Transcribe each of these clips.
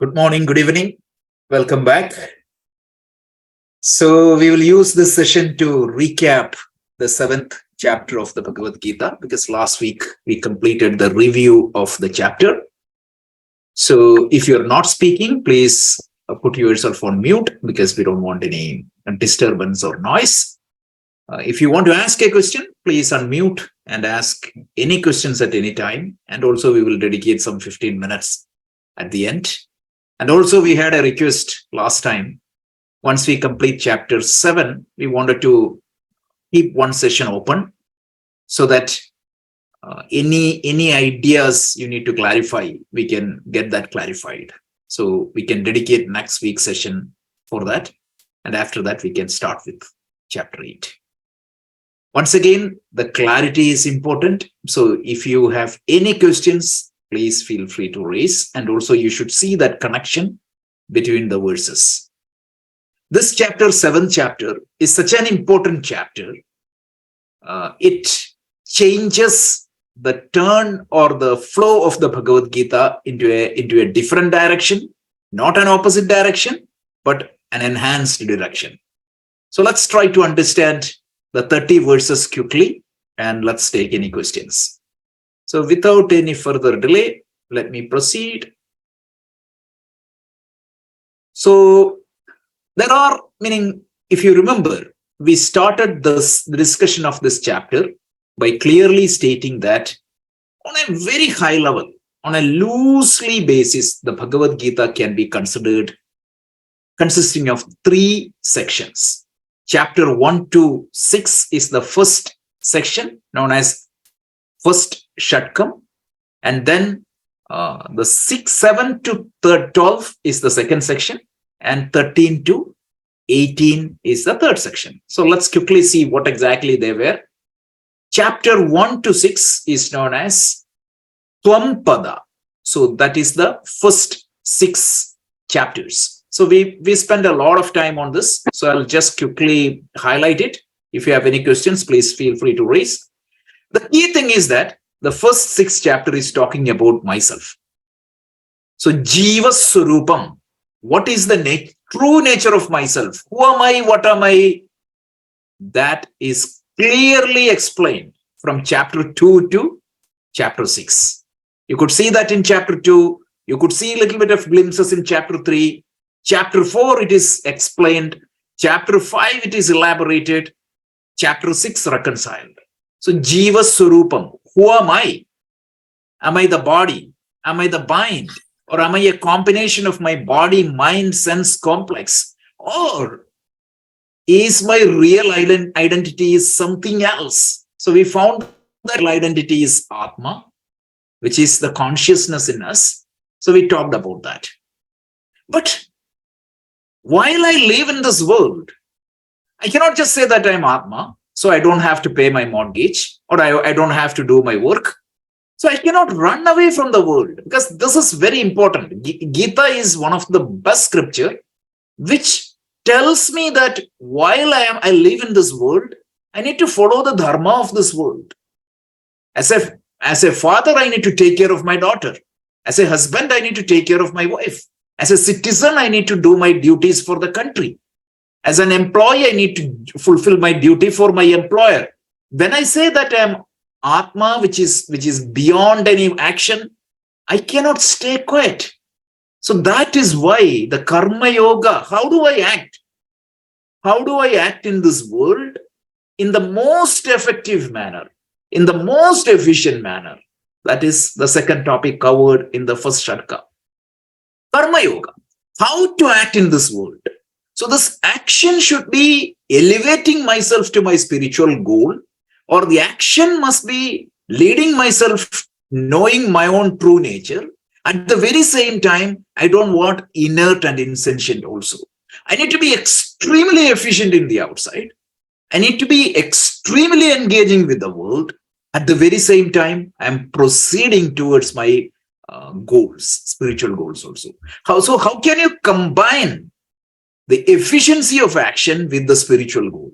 Good morning, good evening. Welcome back. So we will use this session to recap the 7th chapter of the Bhagavad Gita because last week we completed the review of the chapter. So if you're not speaking, please put yourself on mute because we don't want any disturbance or noise. If you want to ask a question, please unmute and ask any questions at any time. And also we will dedicate some 15 minutes at the end. And also we had a request last time. Once we complete chapter 7, we wanted to keep one session open so that any ideas you need to clarify, we can get that clarified. So we can dedicate next week's session for that. And after that, we can start with chapter 8. Once again, the clarity is important. So if you have any questions, please feel free to raise. And also you should see that connection between the verses. This chapter, 7th chapter, is such an important chapter. It changes the turn or the flow of the Bhagavad Gita into a different direction, not an opposite direction, but an enhanced direction. So let's try to understand the 30 verses quickly and let's take any questions. So without any further delay, let me proceed. So there are, if you remember, we started the discussion of this chapter by clearly stating that on a very high level, on a loosely basis, the Bhagavad Gita can be considered consisting of 3 sections. Chapter 1 to 6 is the first section known as first Shatkam, and then the 7 to 12 is the second section, and 13 to 18 is the third section. So let's quickly see what exactly they were. Chapter 1 to 6 is known as Twampada. So that is the first 6 chapters. So we spend a lot of time on this. So I'll just quickly highlight it. If you have any questions, please feel free to raise. The key thing is that the first 6 chapter is talking about myself. So Jiva Surupam. What is the true nature of myself? Who am I? What am I? That is clearly explained from chapter 2 to chapter 6. You could see that in chapter 2. You could see a little bit of glimpses in chapter 3. Chapter 4, it is explained. Chapter 5, it is elaborated. Chapter 6, reconciled. So Jiva Surupam. Who am I? Am I the body? Am I the mind? Or am I a combination of my body, mind, sense complex? Or is my real identity is something else? So we found that real identity is Atma, which is the consciousness in us. So we talked about that. But while I live in this world, I cannot just say that I'm Atma, so I don't have to pay my mortgage, or I don't have to do my work. So I cannot run away from the world, because this is very important. Gita is one of the best scripture which tells me that while I live in this world, I need to follow the dharma of this world. As a father, I need to take care of my daughter. As a husband, I need to take care of my wife. As a citizen, I need to do my duties for the country. As an employee, I need to fulfill my duty for my employer. When I say that I'm Atma, which is beyond any action, I cannot stay quiet. So that is why the Karma Yoga, how do I act? How do I act in this world in the most effective manner, in the most efficient manner? That is the second topic covered in the first Shatka. Karma Yoga, how to act in this world. So this action should be elevating myself to my spiritual goal, or the action must be leading myself, knowing my own true nature. At the very same time, I don't want inert and insentient also. I need to be extremely efficient in the outside. I need to be extremely engaging with the world. At the very same time, I'm proceeding towards my goals, spiritual goals also. How can you combine the efficiency of action with the spiritual goal?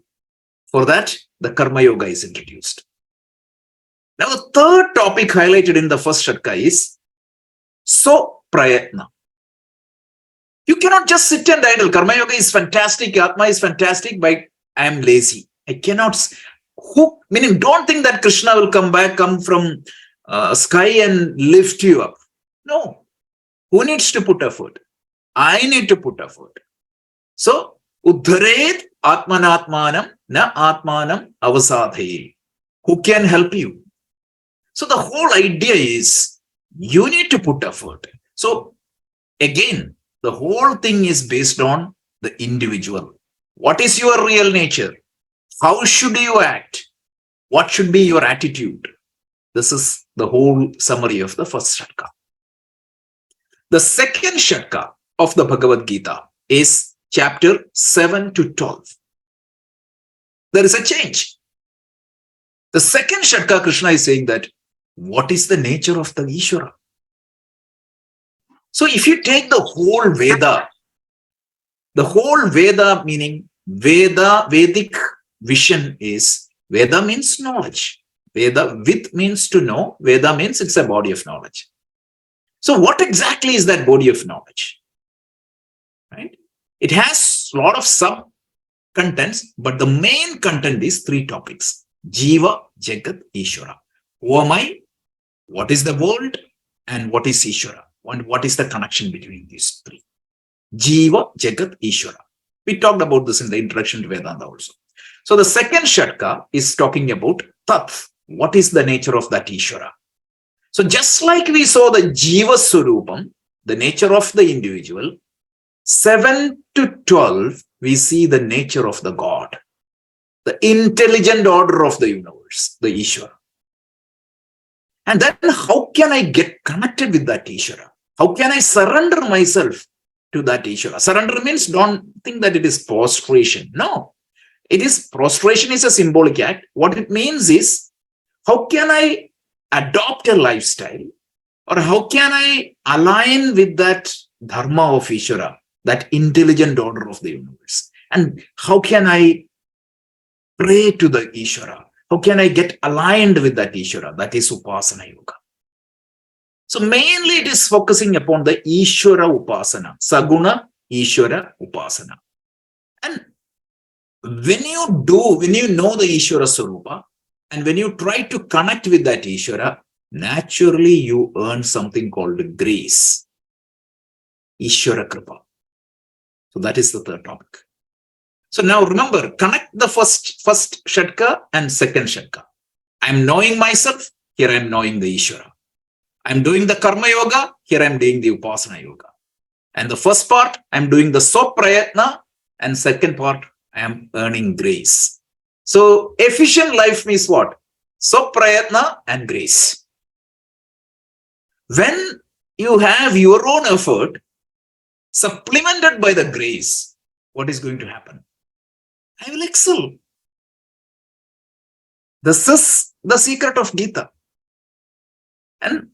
For that, the Karma Yoga is introduced. Now, the third topic highlighted in the first Shatka is So Prayatna. You cannot just sit and idle. Karma yoga is fantastic. Atma is fantastic, but I am lazy. I cannot. Meaning, don't think that Krishna will come from sky and lift you up. No. Who needs to put effort? I need to put effort. So, uddharet atmanatmanam na atmanam avasadhaye. Who can help you? So the whole idea is you need to put effort. So again, the whole thing is based on the individual. What is your real nature? How should you act? What should be your attitude? This is the whole summary of the first shatka. The second shatka of the Bhagavad Gita is chapter 7 to 12. There is a change. The second shatka, Krishna is saying that what is the nature of the Ishvara? So if you take the whole Veda meaning Vedic vision is, Veda means knowledge. Vid means to know. Veda means it's a body of knowledge. So what exactly is that body of knowledge? Right? It has a lot of sub-contents, but the main content is 3 topics. Jiva, Jagat, Ishvara. Who am I? What is the world? And what is Ishvara? And what is the connection between these 3? Jiva, Jagat, Ishvara. We talked about this in the introduction to Vedanta also. So the second shatka is talking about Tat. What is the nature of that Ishvara? So just like we saw the Jiva Surupam, the nature of the individual, 7 to 12, we see the nature of the God, the intelligent order of the universe, the Ishvara. And then how can I get connected with that Ishvara? How can I surrender myself to that Ishvara? Surrender means don't think that it is prostration. No, prostration is a symbolic act. What it means is, how can I adopt a lifestyle, or how can I align with that dharma of Ishvara, that intelligent order of the universe? And how can I pray to the Ishvara? How can I get aligned with that Ishvara? That is Upasana Yoga. So mainly it is focusing upon the Ishvara Upasana, Saguna Ishvara Upasana. And when you know the Ishvara Sarupa, and when you try to connect with that Ishvara, naturally you earn something called grace. Ishvara Kripa. So that is the third topic. So now remember, connect the first shatka and second shatka. I'm knowing myself, here I'm knowing the Ishvara. I'm doing the Karma Yoga, here I'm doing the Upasana Yoga. And the first part, I'm doing the Soprayatna, and second part, I am earning grace. So efficient life means what? Soprayatna and grace. When you have your own effort, supplemented by the grace, what is going to happen? I will excel. This is the secret of Gita. And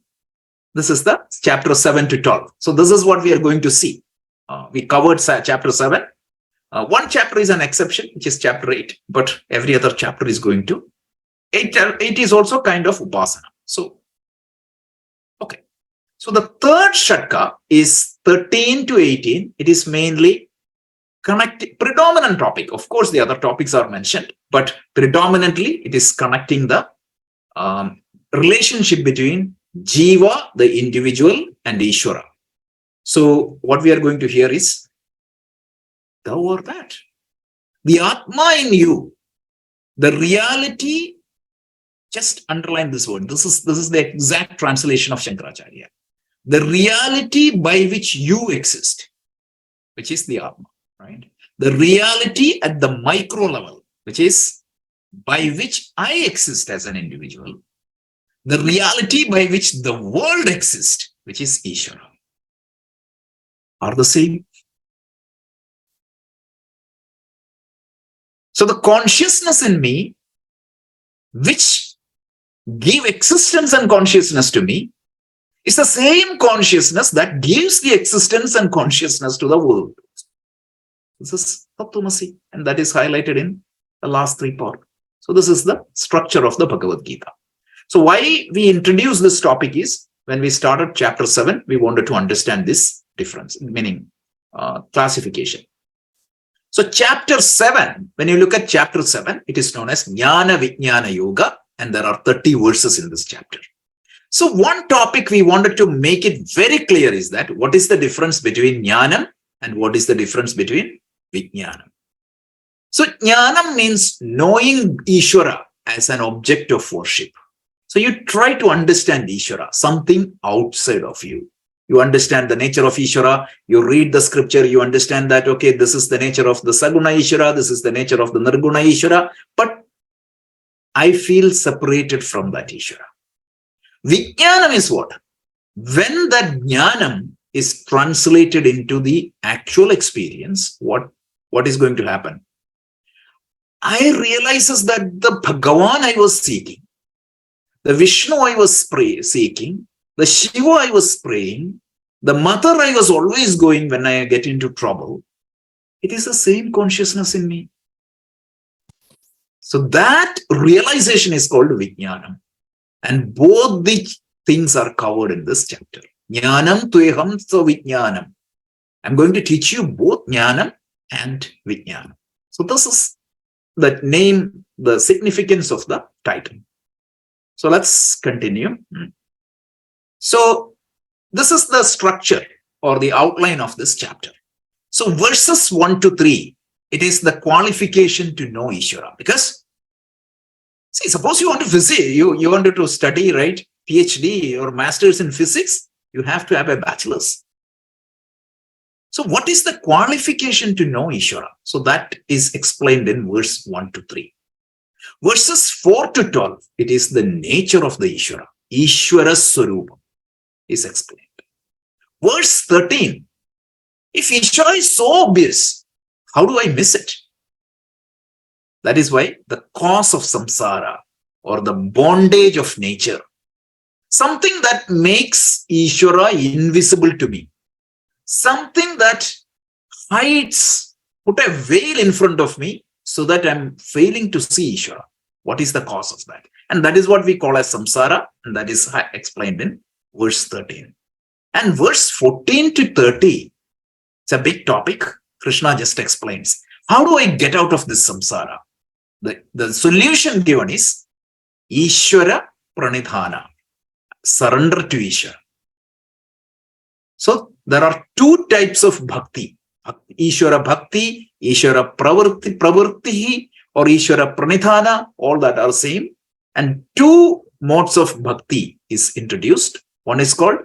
this is the chapter 7 to 12. So this is what we are going to see. We covered chapter 7. One chapter is an exception, which is chapter 8. But every other chapter is going to. 8 is also kind of Upasana. So, okay. So the third shatka is 13 to 18. It is mainly connecting, predominant topic. Of course, the other topics are mentioned, but predominantly it is connecting the relationship between Jiva, the individual, and Ishvara. So what we are going to hear is thou or that. The Atma in you, the reality, just underline this word. This is the exact translation of Shankaracharya. The reality by which you exist, which is the Atma, right? The reality at the micro level, which is by which I exist as an individual. The reality by which the world exists, which is Ishvara, are the same. So the consciousness in me, which give existence and consciousness to me, is the same consciousness that gives the existence and consciousness to the world. This is Tattvamasi, and that is highlighted in the last 3 parts. So this is the structure of the Bhagavad Gita. So why we introduce this topic is, when we started chapter 7, we wanted to understand this difference, meaning classification. So chapter 7, when you look at chapter 7, it is known as Jnana Vijnana Yoga, and there are 30 verses in this chapter. So one topic we wanted to make it very clear is that what is the difference between Jnanam and what is the difference between Vijnanam. So Jnanam means knowing Ishvara as an object of worship. So you try to understand Ishvara, something outside of you. You understand the nature of Ishvara, you read the scripture, you understand that, okay, this is the nature of the Saguna Ishvara, this is the nature of the Nirguna Ishvara, but I feel separated from that Ishvara. Vijnanam is what? When that Jnanam is translated into the actual experience, what is going to happen? I realizes that the Bhagavan I was seeking, the Vishnu I was seeking, the Shiva I was praying, the mother I was always going when I get into trouble, it is the same consciousness in me. So that realization is called Vijnanam. And both the things are covered in this chapter. Jnanam tveham so Vijnanam. I'm going to teach you both Jnanam and Vijnanam. So this is the name, the significance of the title. So let's continue. So this is the structure or the outline of this chapter. So verses 1 to 3, it is the qualification to know Ishvara. Because, see, suppose you want to you wanted to study, right, PhD or master's in physics, you have to have a bachelor's. So what is the qualification to know Ishvara? So that is explained in verse 1 to 3. Verses 4 to 12, it is the nature of the Ishvara. Ishvara Swarupa is explained. Verse 13, if Ishvara is so obvious, how do I miss it? That is why the cause of samsara or the bondage of nature, something that makes Ishvara invisible to me, something that hides, put a veil in front of me so that I'm failing to see Ishvara. What is the cause of that? And that is what we call as samsara, and that is explained in verse 13. And verse 14 to 30, it's a big topic. Krishna just explains, how do I get out of this samsara? The solution given is Ishvara Pranidhana, surrender to Ishvara. So there are two types of bhakti, Ishvara Bhakti, Ishvara Pravarti, or Ishvara Pranidhana, all that are same. And two modes of bhakti is introduced. One is called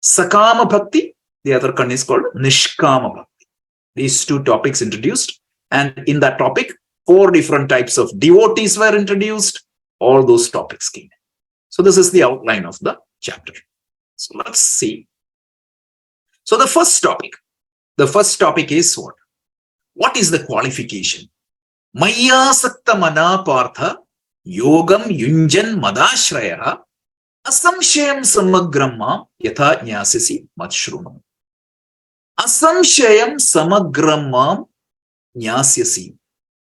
Sakama Bhakti, the other one is called Nishkama Bhakti. These two topics introduced, and in that topic, 4 different types of devotees were introduced. All those topics came in. So this is the outline of the chapter. So let's see. So the first topic is what? What is the qualification? Maya sakta mana partha yogam yunjan madashraya asamshayam samagramma yatha jnasisi matshrunam. Asamshayam samagramma jnasyasi.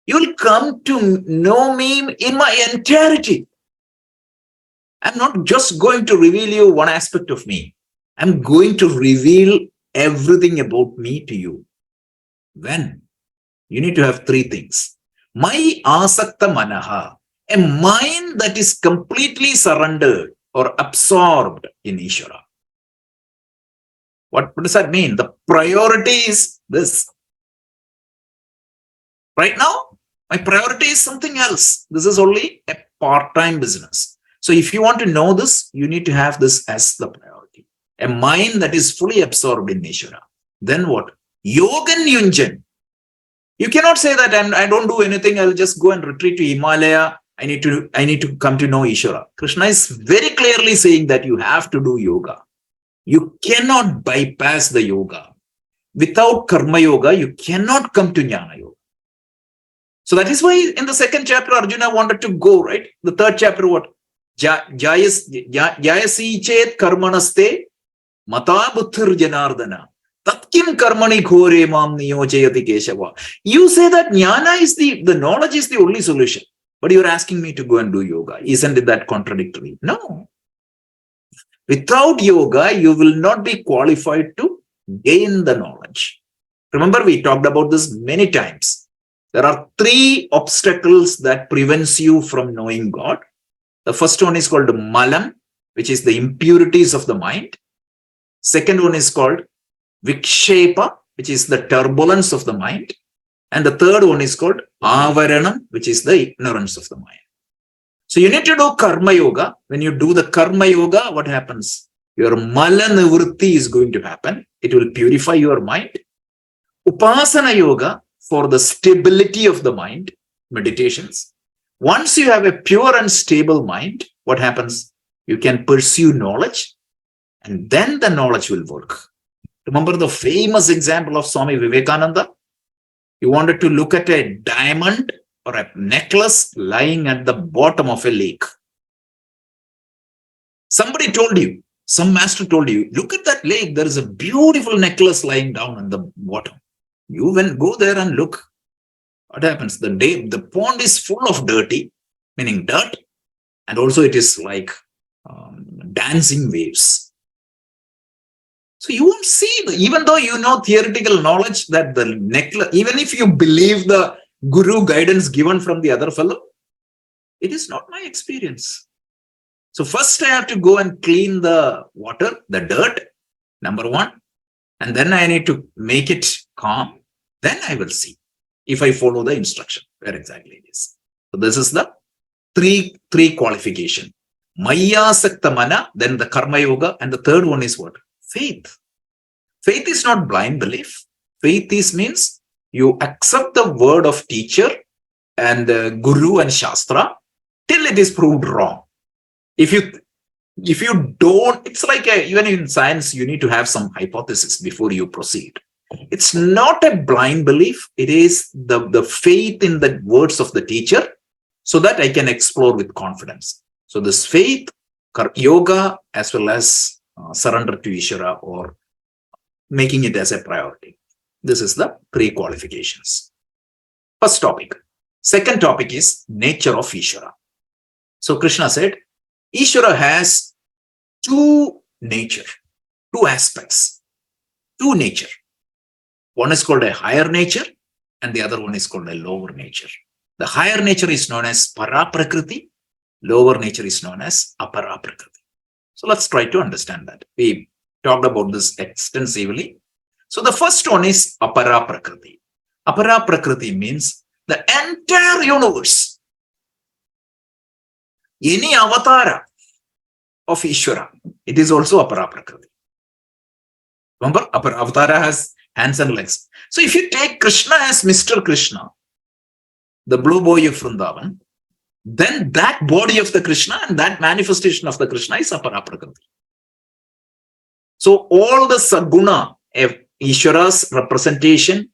You will come to know me in my entirety. I'm not just going to reveal you one aspect of me. I'm going to reveal everything about me to you. When? You need to have 3 things. My asakta manaha, a mind that is completely surrendered or absorbed in Ishvara. What does that mean? The priority is this. Right now, my priority is something else. This is only a part-time business. So if you want to know this, you need to have this as the priority. A mind that is fully absorbed in Ishvara. Then what? Yogan Yunjan. You cannot say that I don't do anything. I'll just go and retreat to Himalaya. I need to come to know Ishvara. Krishna is very clearly saying that you have to do yoga. You cannot bypass the yoga. Without karma yoga, you cannot come to jnana yoga. So that is why in the second chapter, Arjuna wanted to go, right? The third chapter, what? Jayasi chet karmanaste mata buddhir janardana. Tatkim karmani ghore mam niyojayati keshava. You say that jnana is the knowledge is the only solution. But you're asking me to go and do yoga. Isn't it that contradictory? No. Without yoga, you will not be qualified to gain the knowledge. Remember, we talked about this many times. There are 3 obstacles that prevents you from knowing God. The first one is called malam, which is the impurities of the mind. Second one is called vikshepa, which is the turbulence of the mind. And the third one is called avaranam, which is the ignorance of the mind. So you need to do karma yoga. When you do the karma yoga, what happens? Your mala nivritti is going to happen. It will purify your mind. Upasana yoga for the stability of the mind, meditations. Once you have a pure and stable mind, what happens? You can pursue knowledge, and then the knowledge will work. Remember the famous example of Swami Vivekananda? He wanted to look at a diamond or a necklace lying at the bottom of a lake. Somebody told you, some master told you, look at that lake, there is a beautiful necklace lying down at the bottom. You go there and look. What happens? The pond is full of dirty, meaning dirt, and also it is like dancing waves. So you won't see, even though you know theoretical knowledge that the necklace, even if you believe the guru guidance given from the other fellow, it is not my experience. So first I have to go and clean the water, the dirt, number one, and then I need to make it calm. Then I will see if I follow the instruction, where exactly it is. So this is the three qualification. Maya sakta mana, then the karma yoga, and the third one is what? Faith. Faith is not blind belief. Faith means you accept the word of teacher and guru and shastra till it is proved wrong. If you don't, it's like even in science, you need to have some hypothesis before you proceed. It's not a blind belief. It is the faith in the words of the teacher so that I can explore with confidence. So this faith, yoga, as well as surrender to Ishvara or making it as a priority. This is the 3 qualifications. First topic. Second topic is nature of Ishvara. So Krishna said, Ishvara has 2 nature, 2 aspects, 2 nature. One is called a higher nature and the other one is called a lower nature. The higher nature is known as Paraprakriti. Lower nature is known as Aparaprakriti. So let's try to understand that. We talked about this extensively. So the first one is Aparaprakriti. Aparaprakriti means the entire universe. Any avatar of Ishvara, it is also Aparaprakriti. Remember, Avatara has hands and legs. So if you take Krishna as Mr. Krishna, the blue boy of Vrindavan, then that body of the Krishna and that manifestation of the Krishna is Aparaprakriti. So all the Saguna, Ishvara's representation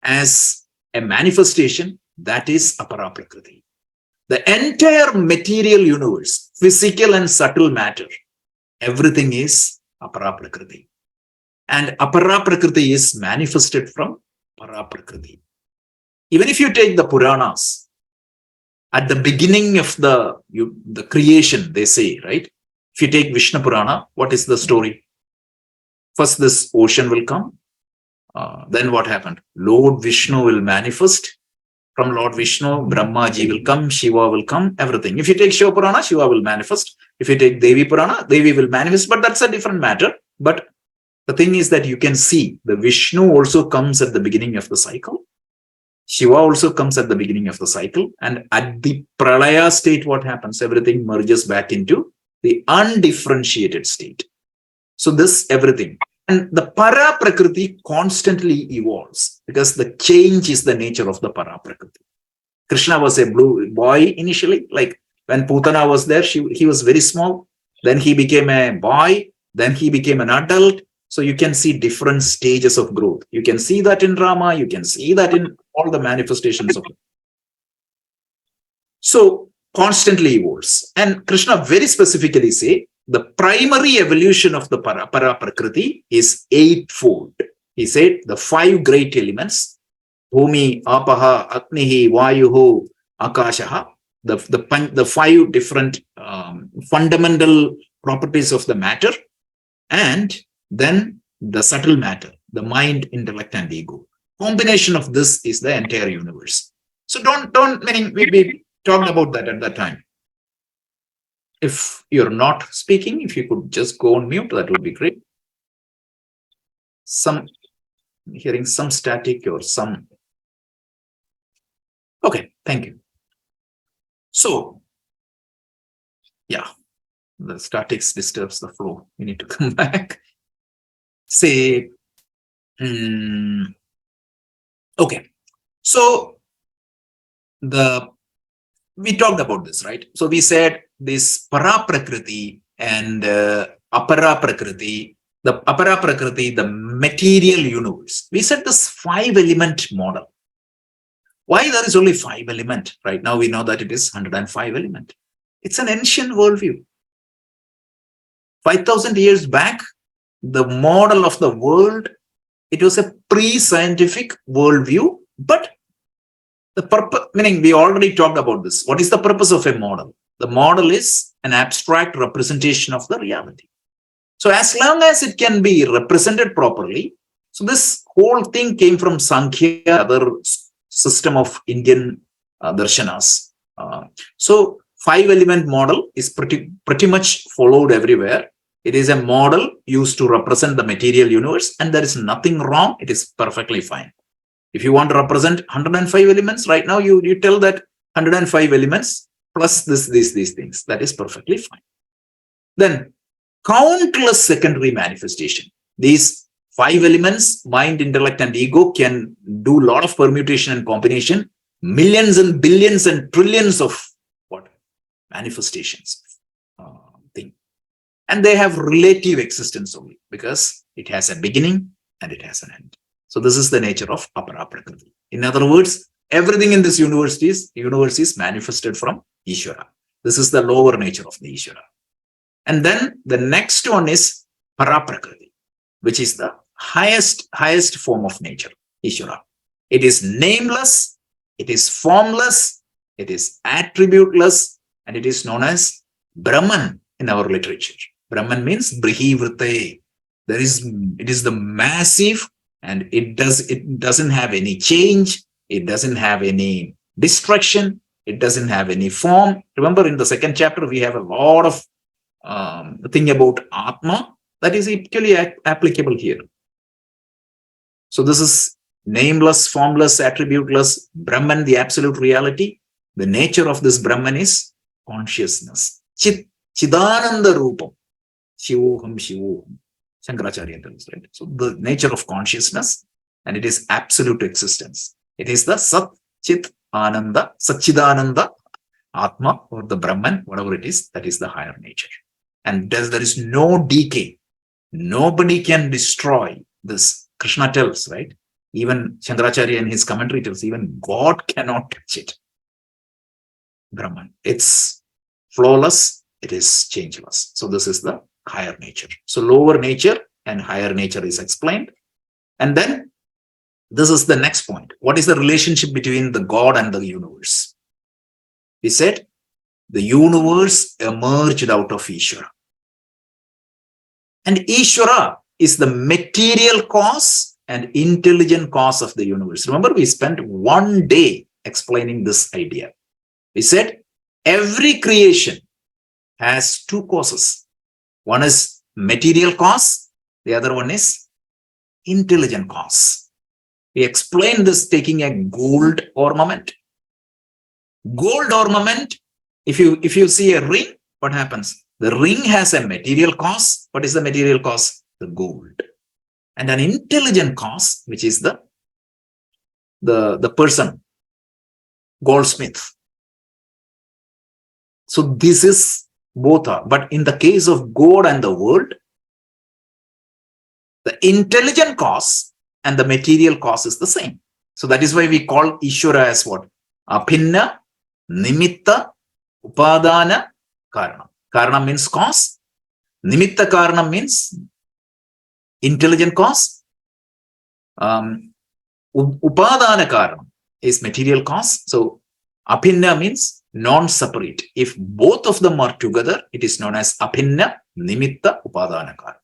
as a manifestation, that is Aparaprakriti. The entire material universe, physical and subtle matter, everything is Aparaprakriti. And Aparaprakriti is manifested from Paraprakriti. Even if you take the Puranas, at the beginning of the creation, they say, right? If you take Vishnu Purana, what is the story? First, this ocean will come. Then what happened? Lord Vishnu will manifest. From Lord Vishnu, Brahmaji will come, Shiva will come, everything. If you take Shiva Purana, Shiva will manifest. If you take Devi Purana, Devi will manifest. But that's a different matter. But the thing is that you can see the Vishnu also comes at the beginning of the cycle. Shiva also comes at the beginning of the cycle. And at the Pralaya state, what happens? Everything merges back into the undifferentiated state. So this everything. And the Paraprakriti constantly evolves because the change is the nature of the Paraprakriti. Krishna was a blue boy initially, like when Putana was there, he was very small. Then he became a boy. Then he became an adult. So you can see different stages of growth. You can see that in Rama. You can see that in all the manifestations of it. So constantly evolves. And Krishna very specifically say, the primary evolution of the Paraprakriti is 8-fold. He said the 5 great elements, Bhumi, Apaha, Agnihi, Vayuhu, Akashaha, the 5 different fundamental properties of the matter, and then the subtle matter, the mind, intellect, and ego. Combination of this is the entire universe. So meaning we talked about that at that time. If you're not speaking, if you could just go on mute, that would be great. Hearing some static or some. Okay, thank you. So, yeah, the statics disturbs the flow. We need to come back. Say, okay. So we talked about this, right? So we said this para prakriti and apara prakriti, the apara prakriti, the material universe. We said this 5-element model. Why there is only 5 element? Right now we know that it is 105 element. It's an ancient worldview. 5,000 years back, the model of the world, it was a pre-scientific worldview, but the purpose, meaning we already talked about this. What is the purpose of a model? The model is an abstract representation of the reality. So as long as it can be represented properly, so this whole thing came from Sankhya, other system of Indian darshanas. So 5-element model is pretty much followed everywhere. It is a model used to represent the material universe, and there is nothing wrong. It is perfectly fine. If you want to represent 105 elements, right now you tell that 105 elements plus these things. That is perfectly fine. Then countless secondary manifestation. These 5 elements, mind, intellect, and ego, can do a lot of permutation and combination, millions and billions and trillions of manifestations thing. And they have relative existence only because it has a beginning and it has an end. So this is the nature of apara prakriti. In other words, everything in this universe is manifested from Ishvara. This is the lower nature of the Ishvara. And then the next one is para prakriti, which is the highest form of nature, Ishvara. It is nameless, it is formless, it is attributeless, and it is known as Brahman in our literature. Brahman means Brihivrite. It is the massive, and it doesn't have any change, it doesn't have any destruction, it doesn't have any form. Remember, in the second chapter, we have a lot of thing about Atma that is equally applicable here. So this is nameless, formless, attributeless, Brahman, the absolute reality. The nature of this Brahman is consciousness. Chidananda Rupam. Shivoham Shivoham. Shankaracharya tells, right? So the nature of consciousness, and it is absolute existence. It is the Sat Chit Ananda, Satchidananda Atma, or the Brahman, whatever it is, that is the higher nature. And there is no decay. Nobody can destroy this. Krishna tells, right? Even Shankaracharya in his commentary tells, even God cannot touch it. Brahman. It's flawless, it is changeless. So this is the higher nature. So lower nature and higher nature is explained. And then this is the next point. What is the relationship between the God and the universe? He said, the universe emerged out of Ishvara. And Ishvara is the material cause and intelligent cause of the universe. Remember, we spent one day explaining this idea. We said every creation has 2 causes. One is material cause, the other one is intelligent cause. We explained this taking a gold ornament. Gold ornament, if you see a ring, what happens? The ring has a material cause. What is the material cause? The gold. And an intelligent cause, which is the person, goldsmith. So this is both are. But in the case of God and the world, the intelligent cause and the material cause is the same. So that is why we call Ishvara as what? Apinna, Nimitta, Upadana, Karana. Karana means cause. Nimitta Karana means intelligent cause. Upadana Karana is material cause. So Apinna means non-separate. If both of them are together, it is known as Apinna, Nimitta, Upadana Karana.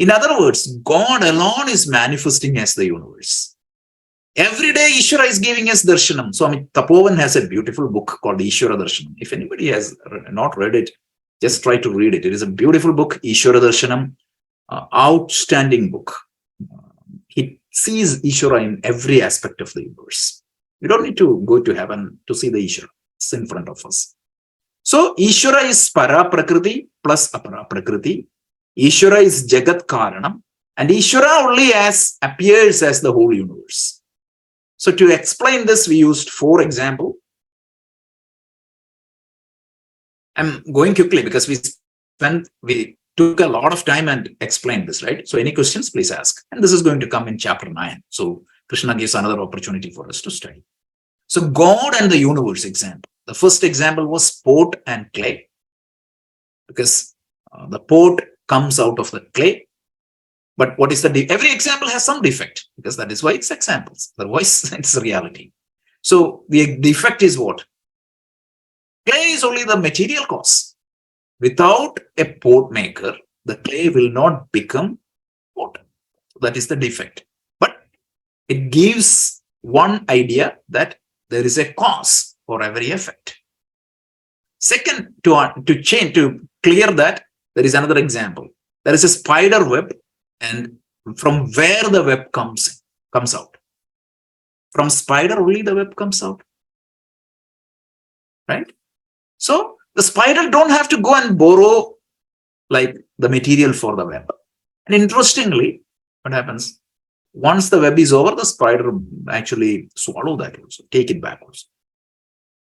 In other words, God alone is manifesting as the universe. Every day, Ishvara is giving us darshanam. Swami Tapovan has a beautiful book called Ishvara Darshanam. If anybody has not read it, just try to read it. It is a beautiful book, Ishvara Darshanam, outstanding book. He sees Ishvara in every aspect of the universe. We don't need to go to heaven to see the Ishvara. It's in front of us. So, Ishvara is para prakriti plus apara prakriti. Ishvara is Jagat Karanam, and Ishvara only appears as the whole universe. So to explain this, we used 4 examples. I'm going quickly because we took a lot of time and explained this, right? So any questions, please ask. And this is going to come in chapter 9. So Krishna gives another opportunity for us to study. So God and the universe example. The first example was pot and clay, because the pot comes out of the clay. But what is every example has some defect, because that is why it's examples. Otherwise, it's reality. So the defect is what? Clay is only the material cause. Without a pot maker, the clay will not become pot. That is the defect. But it gives one idea that there is a cause for every effect. Second, to clear that, there is another example. There is a spider web, and from where the web comes out. From spider only the web comes out. Right? So the spider don't have to go and borrow like the material for the web. And interestingly, what happens? Once the web is over, the spider actually swallow that also, take it back also.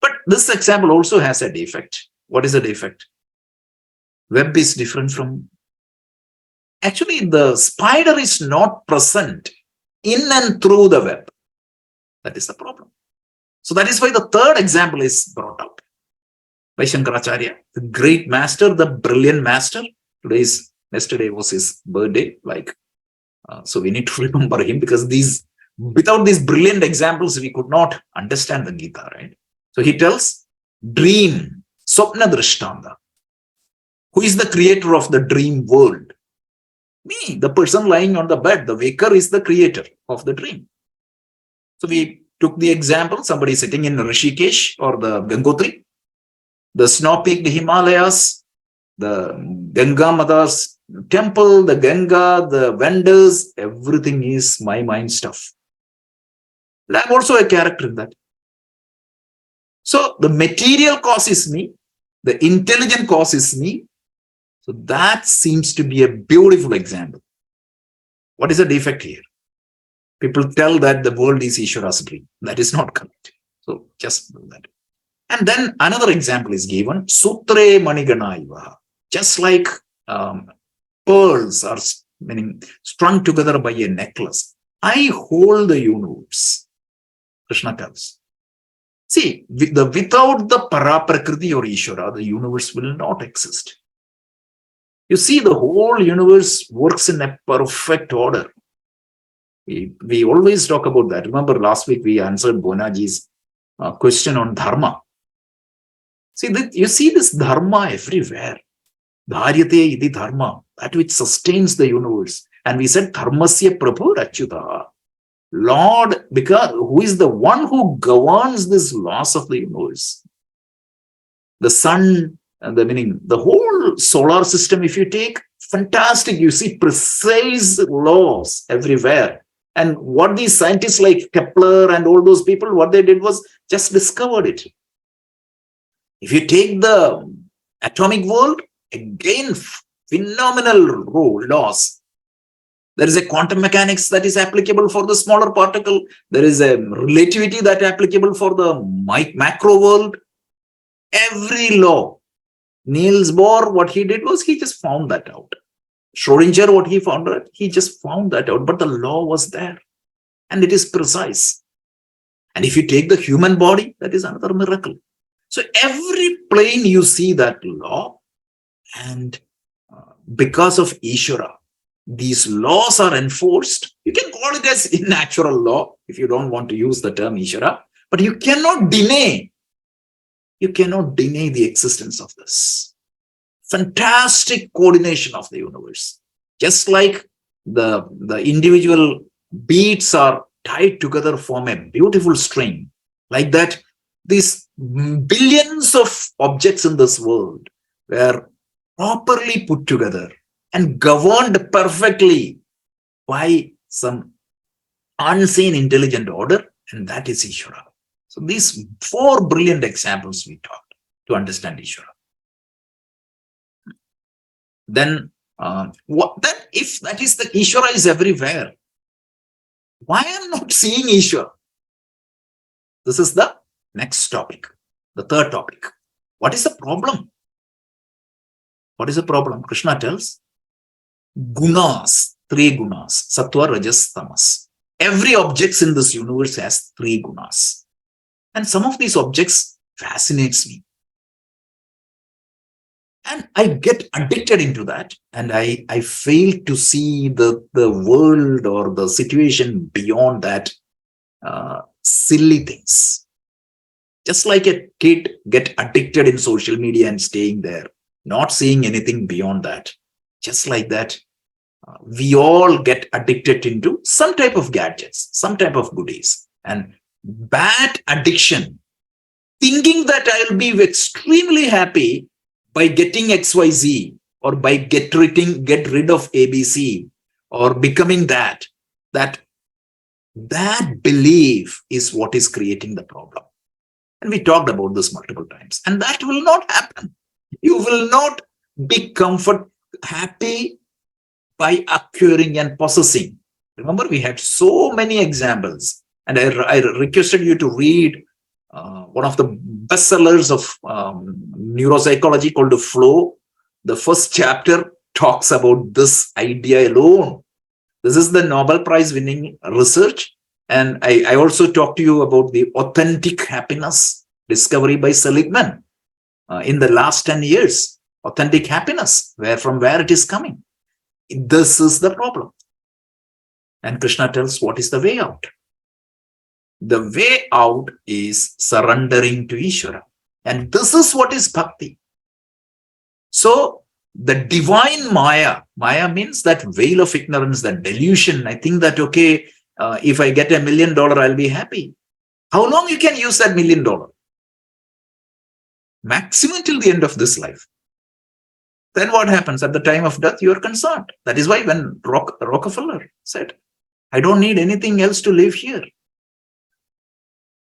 But this example also has a defect. What is the defect? Web is different from... Actually, the spider is not present in and through the web. That is the problem. So that is why the third example is brought out by Shankaracharya, the great master, the brilliant master. Yesterday was his birthday. So we need to remember him, because without these brilliant examples, we could not understand the Gita, right? So he tells, dream, Swapna Drishtanda. Who is the creator of the dream world? Me, the person lying on the bed. The waker is the creator of the dream. So we took the example, somebody sitting in Rishikesh or the Gangotri, the snow-peaked Himalayas, the Ganga Mata's temple, the Ganga, the vendors, everything is my mind stuff. But I'm also a character in that. So the material cause is me, the intelligent cause is me. So that seems to be a beautiful example. What is the defect here? People tell that the world is Ishvara's dream. That is not correct. So just know that. And then another example is given, Sutre Maniganaiva. Just like pearls are strung together by a necklace. I hold the universe. Krishna tells. See, without the Paraprakriti or Ishvara, the universe will not exist. You see, the whole universe works in a perfect order. We always talk about that. Remember, last week we answered Bonaji's question on dharma. See, you see this dharma everywhere. Dharyate iti dharma, that which sustains the universe. And we said, dharmasya prabhu achyuta. Lord, because who is the one who governs this laws of the universe? The sun, the whole solar system, if you take, fantastic. You see precise laws everywhere. And what these scientists like Kepler and all those people, what they did was just discovered it. If you take the atomic world, again, phenomenal laws. There is a quantum mechanics that is applicable for the smaller particle. There is a relativity that is applicable for the macro world. Every law. Niels Bohr, what he did was he just found that out. Schrodinger, what he found out, he just found that out. But the law was there. And it is precise. And if you take the human body, that is another miracle. So every plane you see that law, and because of Ishvara, these laws are enforced. You can call it as natural law if you don't want to use the term Ishvara, but you cannot deny the existence of this. Fantastic coordination of the universe. Just like the individual beads are tied together, form a beautiful string. Like that, these billions of objects in this world were properly put together and governed perfectly by some unseen intelligent order, and that is Ishvara. So these four brilliant examples we talked to understand Ishvara. Then if that is the Ishvara is everywhere, why am I not seeing Ishvara? This is the next topic, the third topic. What is the problem? What is the problem? Krishna tells gunas, three gunas, sattva, rajas, tamas. Every object in this universe has three gunas. And some of these objects fascinates me. And I get addicted into that, and I fail to see the world or the situation beyond that silly things. Just like a kid get addicted in social media and staying there, not seeing anything beyond that. Just like that, we all get addicted into some type of gadgets, some type of goodies, and bad addiction, thinking that I'll be extremely happy by getting XYZ or by get rid of ABC or becoming that belief is what is creating the problem. And we talked about this multiple times, and that will not happen. You will not be happy by acquiring and possessing. Remember, we had so many examples, and I requested you to read one of the bestsellers of neuropsychology called The Flow. The first chapter talks about this idea alone. This is the Nobel Prize winning research. And I also talked to you about the authentic happiness discovery by Seligman in the last 10 years. Authentic happiness, from where it is coming. This is the problem. And Krishna tells what is the way out. The way out is surrendering to Ishvara. And this is what is Bhakti. So the divine Maya means that veil of ignorance, that delusion. I think that, okay, if I get $1 million, I'll be happy. How long you can use that $1 million? Maximum till the end of this life. Then what happens? At the time of death, you are concerned. That is why when Rockefeller said, I don't need anything else to live here.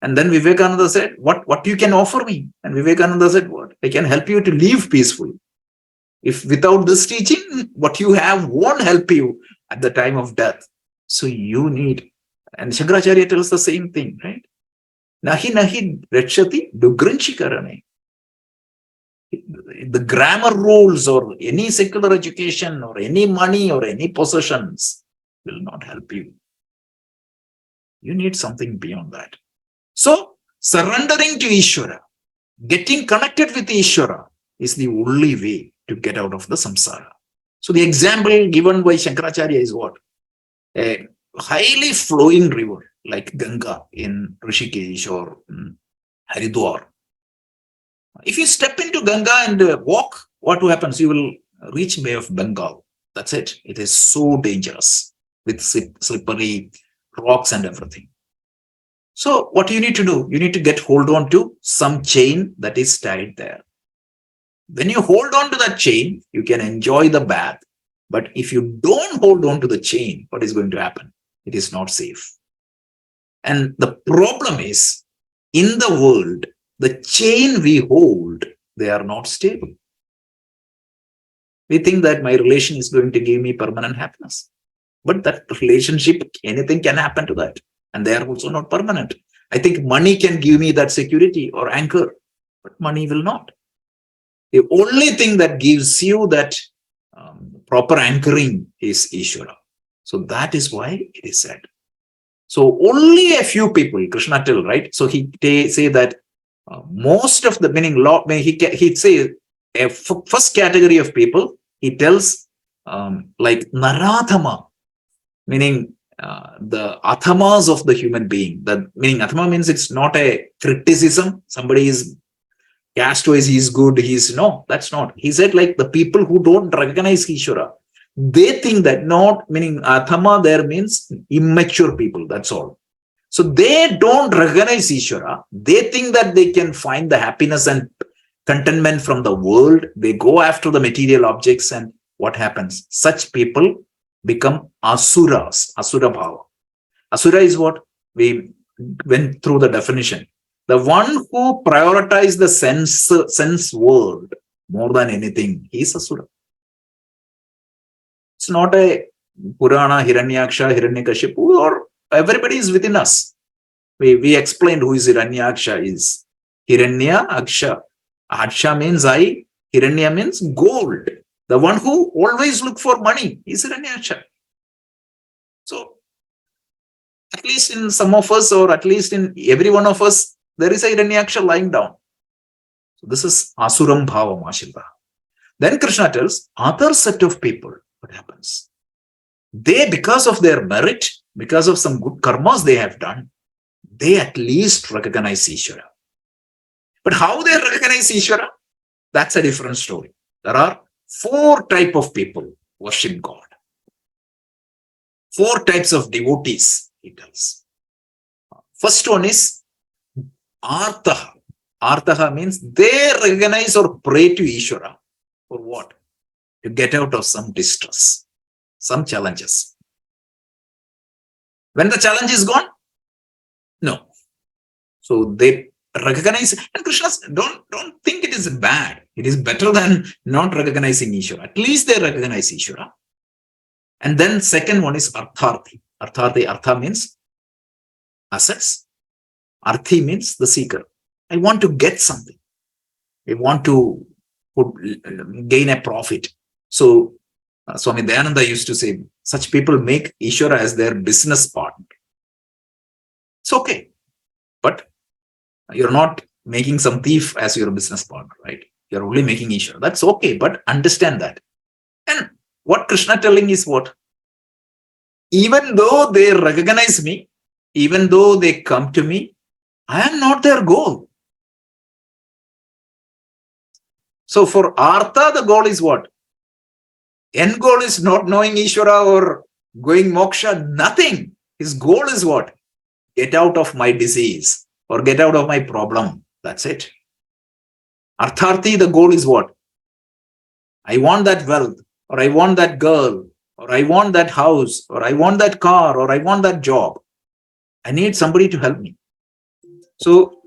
And then Vivekananda said, what you can offer me? And Vivekananda said, what? I can help you to live peacefully. If without this teaching, what you have won't help you at the time of death. So you need, and Shankaracharya tells the same thing, right? Nahi rakshati dugranchikarane. The grammar rules or any secular education or any money or any possessions will not help you. You need something beyond that. So surrendering to Ishvara, getting connected with Ishvara is the only way to get out of the samsara. So the example given by Shankaracharya is what? A highly flowing river like Ganga in Rishikesh or Haridwar. If you step into Ganga and walk, what happens? You will reach Bay of Bengal. That's it. It is so dangerous with slippery rocks and everything. So what you need to do? You need to hold on to some chain that is tied there. When you hold on to that chain, you can enjoy the bath. But if you don't hold on to the chain, what is going to happen? It is not safe. And the problem is, in the world, the chain we hold, they are not stable. We think that my relation is going to give me permanent happiness. But that relationship, anything can happen to that. And they are also not permanent. I think money can give me that security or anchor, but money will not. The only thing that gives you that proper anchoring is Ishvara. So that is why it is said. So only a few people, Krishna tell, right? So he say that most of the meaning, he'd say a first category of people, he tells like Narathama, meaning the athamas of the human being. That meaning athama means it's not a criticism. Somebody is caste-wise, he's good, no, that's not. He said like the people who don't recognize Ishvara, They think that not, meaning Athama there means immature people, that's all. So they don't recognize Ishvara. They think that they can find the happiness and contentment from the world. They go after the material objects, and what happens? Such people become asuras, asura bhava. Asura is what? We went through the definition. The one who prioritizes the sense world more than anything, he is asura. It's not a Purana, Hiranyaksha, Hiranyakashipu, or everybody is within us. We explained who is Hiranyaksha is. Hiranya Aksha. Aksha means I, Hiranya means gold. The one who always look for money is Hiranyaksha. So, at least in some of us, or at least in every one of us, there is a Hiranyaksha lying down. So this is Asuram Bhava Mashilva. Then Krishna tells other set of people, what happens? They, because of their merit, because of some good karmas they have done, they at least recognize Ishvara. But how they recognize Ishvara, that's a different story. There are 4 types of people who worship God. 4 types of devotees, he tells. First one is Artaha. Artaha means they recognize or pray to Ishvara for what? To get out of some distress, some challenges. When the challenge is gone, no. So they recognize, and Krishna, don't think it is bad. It is better than not recognizing Ishvara. At least they recognize Ishvara. And then second one is Artharthi. Artha means assets. Arthi means the seeker. I want to get something. I want to gain a profit. So Swami Dayananda used to say, such people make Ishvara as their business partner. It's okay. But you're not making some thief as your business partner, right? You're only making Ishvara. That's okay, but understand that. And what Krishna telling is what? Even though they recognize me, even though they come to me, I am not their goal. So for Artha, the goal is what? End goal is not knowing Ishvara or going moksha, nothing. His goal is what? Get out of my disease or get out of my problem. That's it. Artharthi, the goal is what? I want that wealth, or I want that girl, or I want that house, or I want that car, or I want that job. I need somebody to help me. So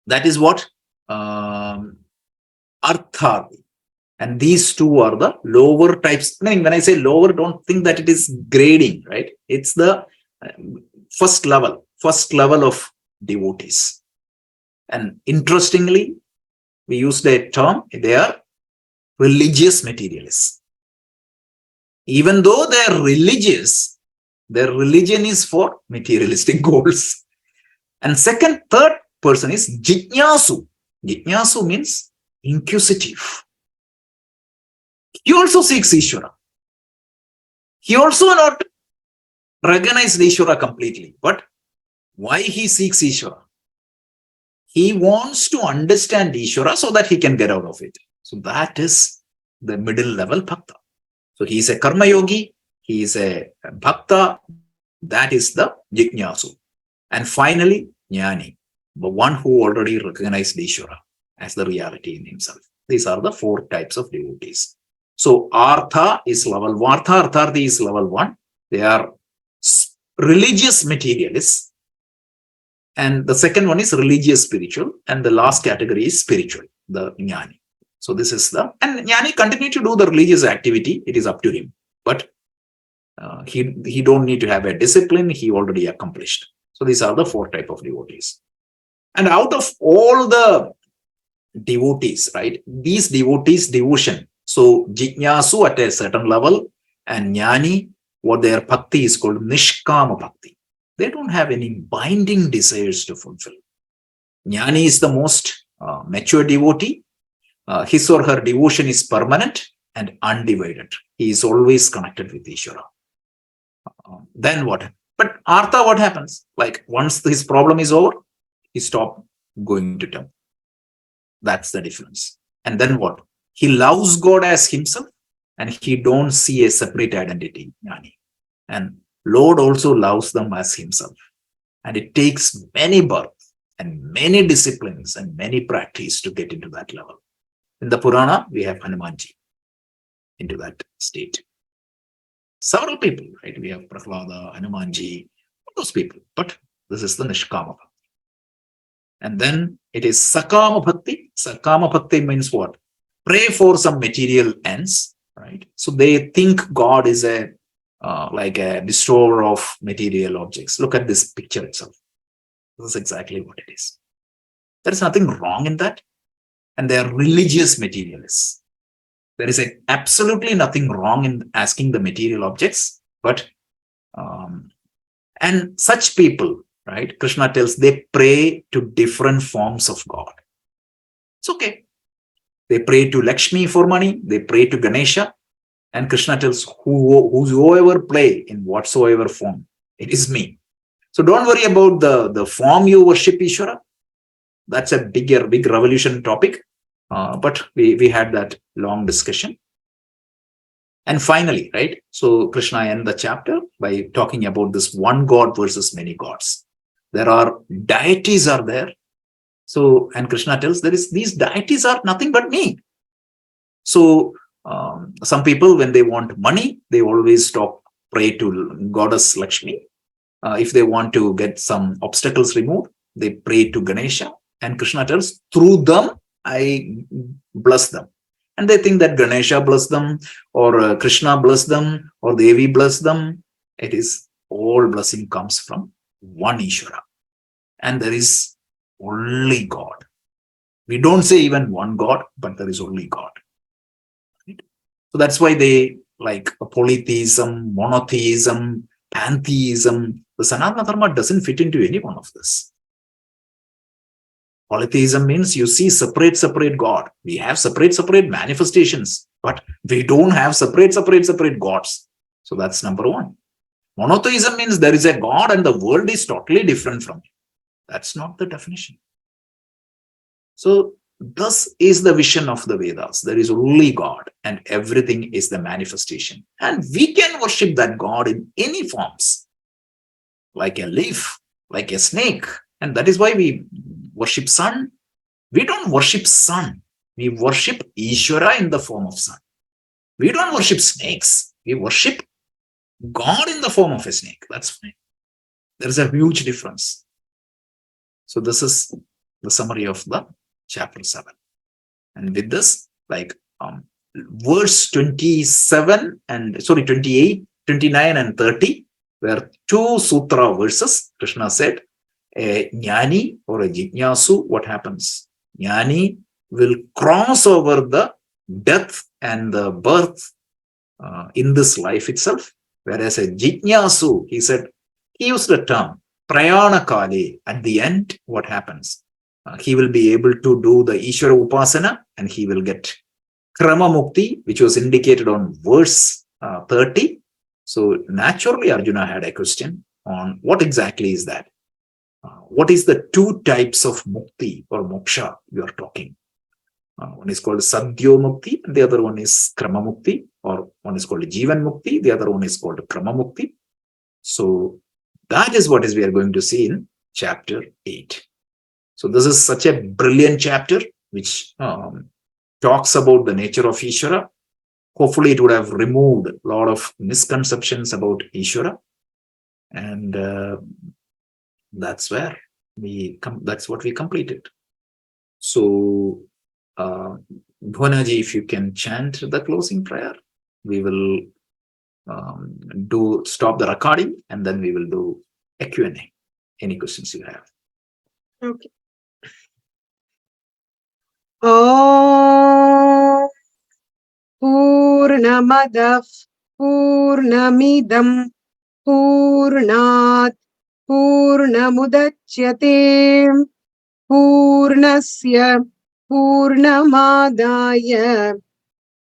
that is what Artharthi. And these two are the lower types. When I say lower, don't think that it is grading, right? It's the first level of devotees. And interestingly, we used a term, they are religious materialists. Even though they are religious, their religion is for materialistic goals. And third person is Jijnasu. Jijnasu means inquisitive. He also seeks Ishvara. He also not recognized Ishvara completely. But why he seeks Ishvara? He wants to understand Ishvara so that he can get out of it. So that is the middle level bhakta. So he is a karma yogi, he is a bhakta, that is the Jijnasu. And finally, Jnani, the one who already recognized Ishvara as the reality in himself. These are the 4 types of devotees. So Artha is level 1, Artharthi is level 1. They are religious materialists. And the second one is religious spiritual. And the last category is spiritual, the Jnani. So this is and Jnani continue to do the religious activity. It is up to him. But he don't need to have a discipline. He already accomplished. So these are the 4 types of devotees. And out of all the devotees, right, these devotees' devotion. So Jijnasu at a certain level and Jnani, what their bhakti is called Nishkama Bhakti. They don't have any binding desires to fulfill. Jnani is the most mature devotee. His or her devotion is permanent and undivided. He is always connected with Ishvara. Then what? But Artha, what happens? Like once his problem is over, he stops going to temple. That's the difference. And then what? He loves God as himself and he don't see a separate identity, Jnani. And Lord also loves them as himself. And it takes many births and many disciplines and many practice to get into that level. In the Purana, we have Hanumanji into that state. Several people, right? We have Prahlada, Hanumanji, all those people. But this is the Nishkama Bhakti. And then it is Sakama Bhakti. Sakama Bhakti means what? Pray for some material ends, right? So they think God is a like a destroyer of material objects. Look at this picture itself. This is exactly what it is. There is nothing wrong in that. And they are religious materialists. There is absolutely nothing wrong in asking the material objects, but and such people, right? Krishna tells they pray to different forms of God. It's okay. They pray to Lakshmi for money. They pray to Ganesha. And Krishna tells whosoever play in whatsoever form, it is me. So don't worry about the form you worship Ishvara. That's a big revolution topic. But we had that long discussion. And finally, right? So Krishna ends the chapter by talking about this one God versus many gods. There are deities are there. So, and Krishna tells these deities are nothing but me. So some people, when they want money, they always pray to Goddess Lakshmi. If they want to get some obstacles removed, they pray to Ganesha. And Krishna tells, through them, I bless them. And they think that Ganesha bless them, or Krishna bless them, or Devi bless them. It is all blessing comes from one Ishvara. And there is only God. We don't say even one God, but there is only God. Right? So that's why they like polytheism, monotheism, pantheism. The Sanatana Dharma doesn't fit into any one of this. Polytheism means you see separate God. We have separate manifestations, but we don't have separate gods. So that's number one. Monotheism means there is a God and the world is totally different from it. That's not the definition. So this is the vision of the Vedas. There is only God and everything is the manifestation. And we can worship that God in any forms, like a leaf, like a snake. And that is why we worship sun. We don't worship sun. We worship Ishvara in the form of sun. We don't worship snakes. We worship God in the form of a snake. That's fine. There's a huge difference. So this is the summary of the chapter 7. And with this, like verse 28, 29 and 30 were two sutra verses. Krishna said, a jnani or a jignasu, what happens? Jnani will cross over the death and the birth in this life itself. Whereas a jignasu, he used the term prayana kale. At the end, what happens? He will be able to do the Ishvara Upasana and he will get Krama Mukti, which was indicated on verse 30. So naturally, Arjuna had a question on what exactly is that? What is the two types of mukti or moksha you are talking? One is called Sadhyo Mukti, and the other one is Krama Mukti, or one is called Jivan Mukti, the other one is called Krama Mukti. So that is what we are going to see in chapter 8. So this is such a brilliant chapter which talks about the nature of Ishvara. Hopefully it would have removed a lot of misconceptions about Ishvara. And that's where that's what we completed. So Bhunaji, if you can chant the closing prayer, we will stop the recording and then we will do a Q&A. Any questions you have? Okay. Om Purnamadah Purnamidam Purnat Purnamudachyate Purnasya Purnamadaya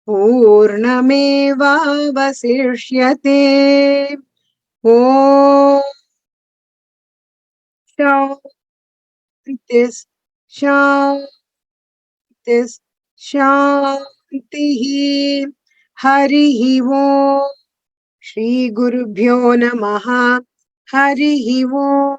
Purnamevavasishyate. Om Shantis Shantis Shantihi. Harihi Om. Shri Gurubhyo Namaha. Harihi Om.